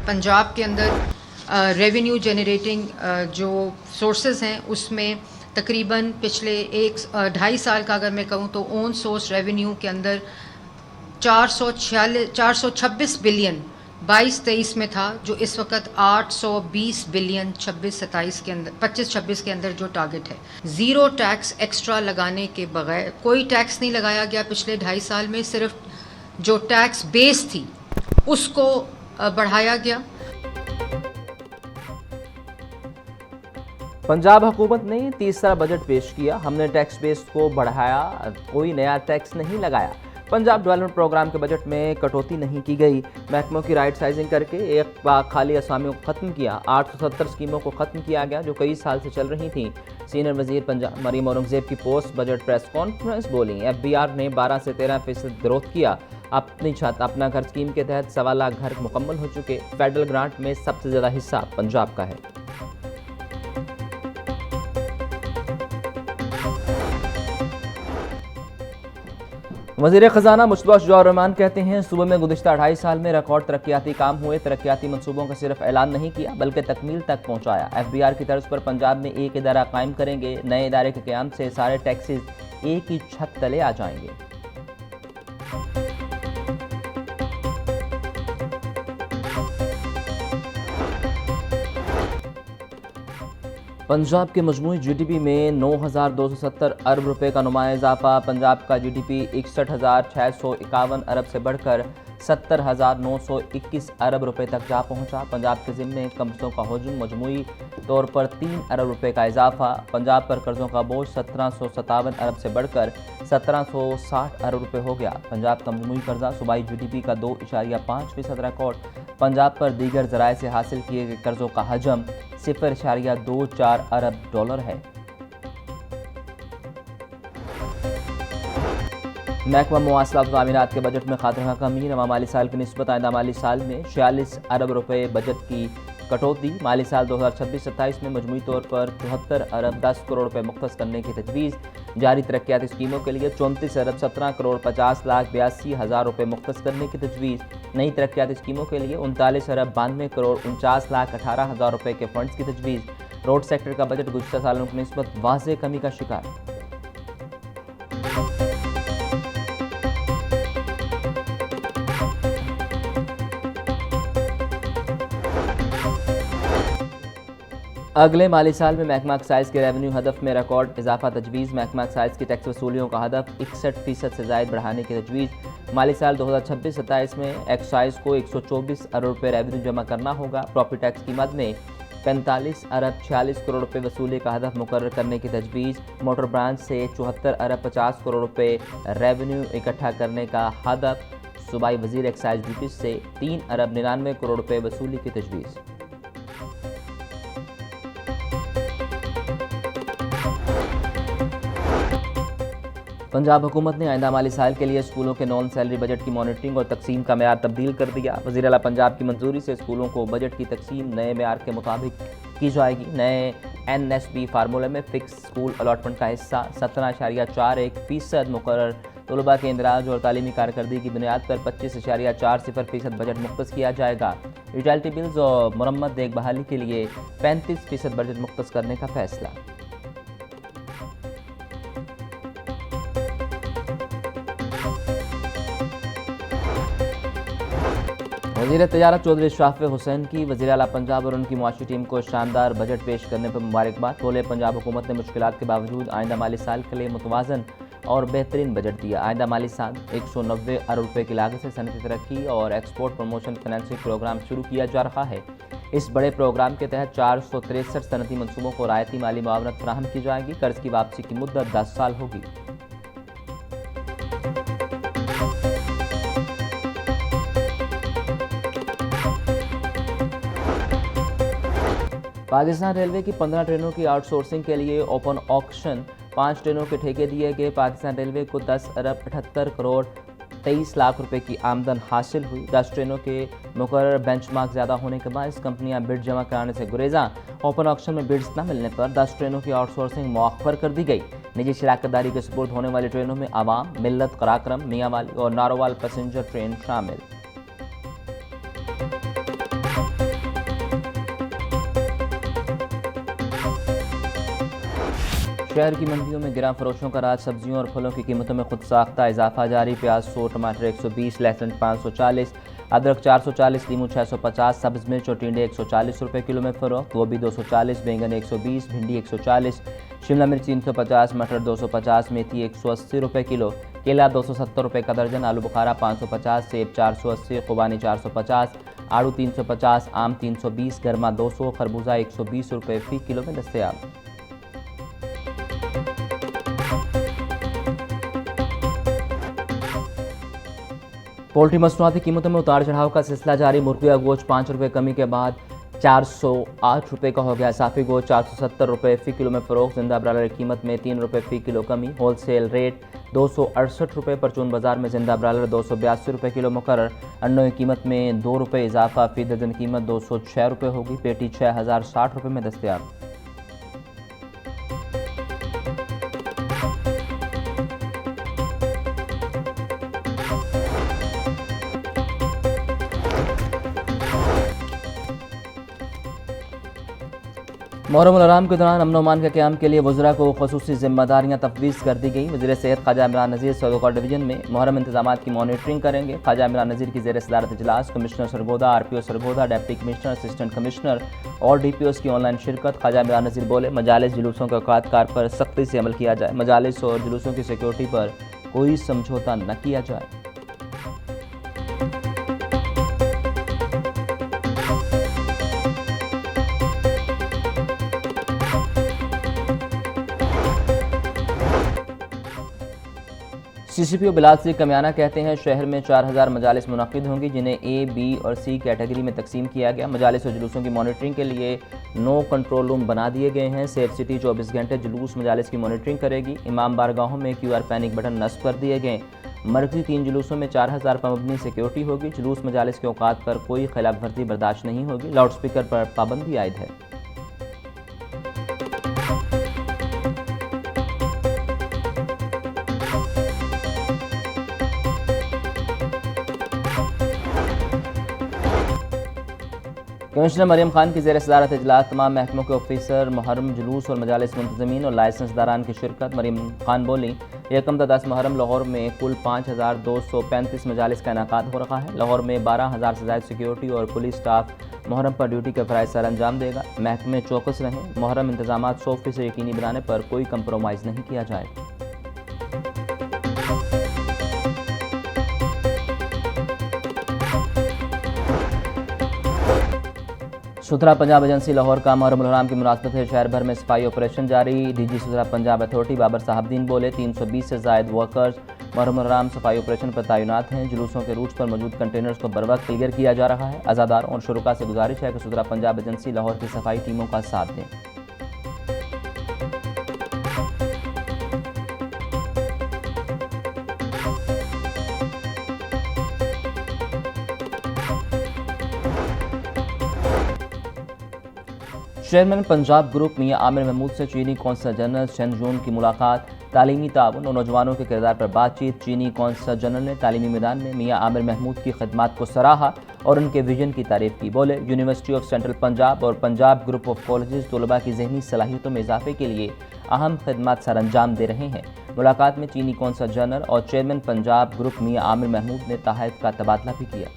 पंजाब के अंदर revenue generating जो सोर्सेज हैं उसमें तकरीबन पिछले 2.5 साल का अगर मैं कहूँ तो ओन सोर्स रेवेन्यू के अंदर 426 बिलियन 22-23 में था, जो इस वक्त 820 बिलियन 26-27 के अंदर 25-26 के अंदर जो टारगेट है। ज़ीरो टैक्स एक्स्ट्रा लगाने के बगैर, कोई टैक्स नहीं लगाया गया पिछले 2.5 साल में, सिर्फ जो टैक्स बेस थी उसको बढ़ाया गया। पंजाब हुकूमत ने तीसरा बजट पेश किया। हमने टैक्स बेस को बढ़ाया, कोई नया टैक्स नहीं लगाया। पंजाब डेवलपमेंट प्रोग्राम के बजट में कटौती नहीं की गई। महकमों की राइट साइजिंग करके एक बार खाली असामियों को ख़त्म किया। 870 स्कीमों को ख़त्म किया गया जो कई साल से चल रही थीं। सीनियर वजीर पंजाब मरीम औरंगजेब की पोस्ट बजट प्रेस कॉन्फ्रेंस बोली। FBR ने 12 से 13% ग्रोथ किया। अपनी छत अपना घर स्कीम के तहत 1.25 लाख घर मुकम्मल हो चुके। फेडरल ग्रांट में सबसे ज़्यादा हिस्सा पंजाब का है। वज़ीर ख़जाना मुश्तबा शुजा-उर-रहमान कहते हैं सूबे में गुज़िश्ता 2.5 साल में रिकॉर्ड तरक्याती काम हुए। तरक्याती मनसूबों का सिर्फ ऐलान नहीं किया बल्कि तकमील तक पहुँचाया। FBR की तर्ज पर पंजाब में एक इदारा कायम करेंगे। नए इदारे के क़याम से सारे टैक्सेस एक ही छत तले आ जाएंगे। पंजाब के मजमूई GDP में 9,270 अरब रुपए का नुमाया इजाफा। पंजाब का GDP 61,651 अरब से बढ़कर 70,921 अरब रुपए तक जा पहुंचा। पंजाब के ज़िम्मे कर्जों का हजम मजमूई तौर पर 3 अरब रुपए का इजाफा। पंजाब पर कर्जों का बोझ 1757 अरब से बढ़कर 1760 अरब रुपए हो गया। पंजाब का मजमूई कर्जा सूबाई GDP का 2.5% रिकॉर्ड। पंजाब पर दीगर ज़राए से हासिल किए गए कर्जों का हजम 0.24 अरब डॉलर है। महकमा मवासलात व तामीरात के बजट में खातरा कमी। नवा माली साल की निस्बत आइंदा माली साल में 46 अरब रुपए बजट की कटौती। माली साल 2026-27 में मजमूई तौर पर 74 अरब 10 करोड़ रुपए मुख्तस करने की तजवीज़। जारी तरक्याती स्कीमों के लिए 34 अरब 17 करोड़ 50 लाख 82 हज़ार रुपए मुख्तस करने की तजवीज़। नई तरक्याती स्कीमों के लिए 39 अरब 92 करोड़ 49 लाख 18 हज़ार रुपए के फंड्स की तजवीज़। रोड सेक्टर का बजट गुज़श्ता सालों की निस्बत वाज़ेह कमी का शिकार। अगले माली साल में महकमा एक्साइज के रेवेन्यू हदफ में रिकॉर्ड इजाफा तजवीज़। महकमा एक्साइज की टैक्स वसूलियों का हदफ 61% से ज़ायद बढ़ाने की तजवीज़। माली साल 2026-27 में एक्साइज को 124 अरब रुपये रेवेन्यू जमा करना होगा। प्रॉपर्टी टैक्स की मद में 45 अरब 46 करोड़ रुपये वसूली का हदफ मुकर्रर करने की तजवीज़। मोटर ब्रांच से 74 अरब 50 करोड़ रुपये रेवेन्यू इकट्ठा करने का हदफ। सूबाई वजीर एक्साइज ड्यूटी से 3 अरब 99 करोड़ रुपये वसूली की तजवीज़। पंजाब हुकूमत ने आइंदा माली साल के लिए स्कूलों के नॉन सैलरी बजट की मॉनिटरिंग और तकसीम का मेयार तब्दील कर दिया। वज़ीर आला पंजाब की मंजूरी से स्कूलों को बजट की तकसीम नए मेयार के मुताबिक की जाएगी। नए NSP फार्मूले में फ़िक्स स्कूल अलॉटमेंट का हिस्सा 17.41% मुकर्रर तलबा के इंदराज और तालीमी कारकर्दगी की बुनियाद पर 25.40% बजट मुख्तस किया जाएगा। रिटेलिटी बिल्स और मरम्मत देखभाली के लिए 35% बजट मुख्तस करने का फैसला। वज़ीर तजारत चौधरी शाफे हुसैन की वज़ीर आला पंजाब और उनकी मुआशी टीम को शानदार बजट पेश करने पर मुबारकबाद। बोले पंजाब हुकूमत ने मुश्किलात के बावजूद आइंदा माली साल के लिए मुतवाज़न और बेहतरीन बजट दिया। आइंदा माली साल 190 अरब रुपये की लागत से सनती तरक्की और एक्सपोर्ट प्रमोशन फाइनेंसिंग प्रोग्राम शुरू किया जा रहा है। इस बड़े प्रोग्राम के तहत 463 सनती मनसूबों को रायती माली मुआवनत फराहम की जाएगी। कर्ज की वापसी की मुद्दत 10 साल होगी। पाकिस्तान रेलवे की 15 ट्रेनों की आउटसोर्सिंग के लिए ओपन ऑक्शन 5 ट्रेनों के ठेके दिए गए। पाकिस्तान रेलवे को 10 अरब 78 करोड़ 23 लाख रुपए की आमदन हासिल हुई। 10 ट्रेनों के मुकर्रर बेंचमार्क ज़्यादा होने के बाद कंपनियां बिड जमा कराने से गुरेजा। ओपन ऑक्शन में बिड्स न मिलने पर 10 ट्रेनों की आउटसोर्सिंग मौखर कर दी गई। निजी शराकतदारी के सुपुर्द होने वाली ट्रेनों में आवाम, मिल्लत, कराक्रम, मियांवाली और नारोवाल पैसेंजर ट्रेन शामिल। शहर की मंडियों में गिरां फरोशों का राज। सब्जियों और फलों की कीमतों में खुद साख्ता इजाफा जारी। प्याज 100, टमाटर 120, लहसुन 540, अदरक 440, लीमू 650, सब्ज़ मिर्च और टिंडे 140 रुपये किलो में फ़रोख्त। गोभी 240, बैंगन 120, भिंडी 140, शिमला मिर्च 350, मटर 250, मेथी 180 रुपये किलो, केला 270 रुपये का दर्जन, आलू बुखारा 550, सेब 480, खुबानी 450, आड़ू 350, आम 320, गर्मा 200, खरबूजा 120 रुपये फ़ी किलो में दस्तयाब। पोल्ट्री मसनूआती कीमतों में उतार चढ़ाव का सिलसिला जारी। मुर्गिया गोश्त 5 रुपये कमी के बाद 408 रुपये का हो गया। साफ़ी गोश्त 470 रुपये फ़ी किलो में फ़रोख्त। जिंदा ब्रायलर की कीमत में 3 रुपये फ़ी किलो कमी। होलसेल रेट 268 रुपये। परचून बाज़ार में जिंदा ब्रायलर 282 रुपये किलो मुकर्रर। अंडों की कीमत में 2 रुपये इजाफा। फ़ी दर्जन कीमत 206 रुपये होगी। पेटी 6060 रुपये में दस्तयाब। मुहर्रम उल हराम के दौरान अमन अमान के क़याम के लिए वज़रा को ख़ुसूसी ज़िम्मेदारियाँ तफ़वीज़ कर दी गई। वज़ीर सेहत ख्वाजा इमरान नज़ीर सऊदी डिवीज़न में मुहर्रम इंतज़ामात की मॉनिटरिंग करेंगे। ख्वाजा इमरान नज़ीर की ज़ेर सदारत इजलास। Commissioner Sargodha, RPO Sargodha, deputy commissioner, assistant commissioner और DPOs की ऑनलाइन शिरकत। ख्वाजा इमरान नज़ीर बोले, मजालिस जुलूसों के औकात पर सख्ती से अमल किया जाए। मजालिस और जुलूसों की सिक्योरिटी पर कोई समझौता न किया जाए। CCPO बिलाल सिंह कमियाना कहते हैं, शहर में 4000 मजालिस मुनक़िद होंगी, जिन्हें A, B और C कैटेगरी में तकसीम किया गया। मजालिस और जुलूसों की मॉनिटरिंग के लिए 9 कंट्रोल रूम बना दिए गए हैं। सेफ सिटी 24 घंटे जुलूस मजालिस की मॉनिटरिंग करेगी। इमाम बारगाहों में QR पैनिक बटन नस्ब कर दिए गए। मरकजी 3 जुलूसों में 4000 पर मबनी सिक्योरिटी होगी। जुलूस मजालिस के औकात पर कोई खिलाफ वर्जी बर्दाश्त नहीं होगी। लाउड स्पीकर पर पाबंदी आयद है। कमिश्नर मरियम खान की ज़ेर सदारत इजलास। तमाम महकमों के ऑफिसर, मुहर्रम जुलूस और मजालिस मुंतज़मीन और लाइसेंस दारान की शिरकत। मरियम खान बोली, 1 ta 10 मुहर्रम लाहौर में कुल 5235 मजालिस का इनेकाद हो रहा है। लाहौर में 12000 से ज़ायद सिक्योरिटी और पुलिस स्टाफ मुहर्रम पर ड्यूटी के फ़राइज़ सर अंजाम देगा। महकमे चौकस रहें। मुहर्रम इंतज़ामात 100% यकीनी बनाने पर कोई कंप्रोमाइज़ नहीं किया जाए। सुथरा पंजाब एजेंसी लाहौर का मुहर्रम उल हराम की मुनासबत है शहर भर में सफाई ऑपरेशन जारी। DG सुथरा पंजाब अथॉरिटी बाबर साहबदीन बोले, 320 से ज़ायद वर्कर्स मुहर्रम उल हराम सफाई ऑपरेशन पर तैनात हैं। जुलूसों के रूट पर मौजूद कंटेनर्स को बरवक्त क्लियर किया जा रहा है। अज़ादारों और शुरुका से गुजारिश है कि सुथरा पंजाब एजेंसी लाहौर की सफाई टीमों का साथ दें। चेयरमैन पंजाब ग्रुप मियां आमिर महमूद से चीनी कौंसल जनरल शेन जून की मुलाकात। तालीमी ताउन और नौजवानों के किरदार पर बातचीत। चीनी कौंसल जनरल ने तालीमी मैदान में मियां आमिर महमूद की खिदमात को सराहा और उनके विजन की तारीफ की। बोले, यूनिवर्सिटी ऑफ सेंट्रल पंजाब और पंजाब ग्रुप ऑफ कॉलेजेस तलबा की जहनी सलाहियतों में इजाफे के लिए अहम खिदमात सर अंजाम दे रहे हैं। मुलाकात में चीनी कौंसल जनरल और चेयरमैन पंजाब ग्रुप मियां आमिर महमूद ने ताहत का तबादला भी किया।